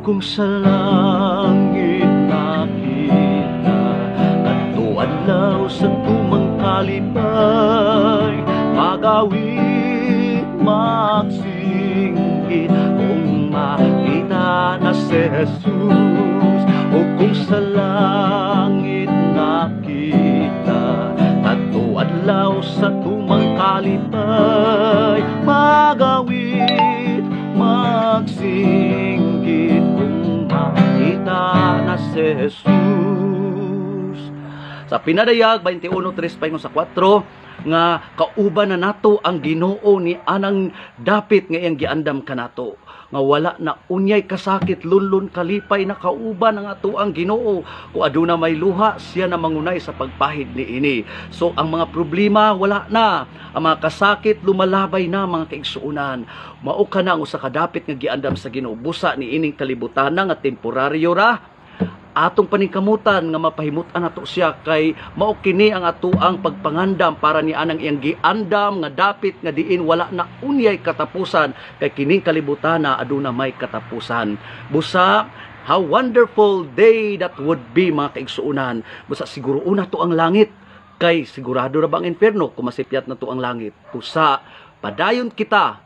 kung sa langit nakita kadto adlaw sa tumang kalipay magawit magsinggit kung makita na si Jesus o kung sa langit nakita kadto adlaw sa tumang kalipay magawit magsinggit kung makita na si Jesus. Sa pinadayag 21:3 sa 4 nga kauban na nato ang Ginoo ni anang dapit nga iyang giandam kanato nga wala na unyay kasakit lunlun kalipay na kauban ang ato ang Ginoo kung aduna may luha siya na mangunay sa pagpahid niini. So ang mga problema wala na, ang mga kasakit lumalabay na mga kaigsuunan. Mao ka na ang usa ka dapit nga giandam sa Ginoo busa ni ining kalibutan nga temporaryo ra atong paningkamutan nga mapahimutan nato siya kay mao kini ang ato ang pagpangandam para ni anang iyang giandam nga dapit nga diin wala na unyay katapusan kay kining kalibutan na aduna may katapusan. Busa how wonderful day that would be mga kaigsuunan. Busa siguro una to ang langit kay sigurado ra bang impierno kung masipyat na to ang langit. Busa padayon kita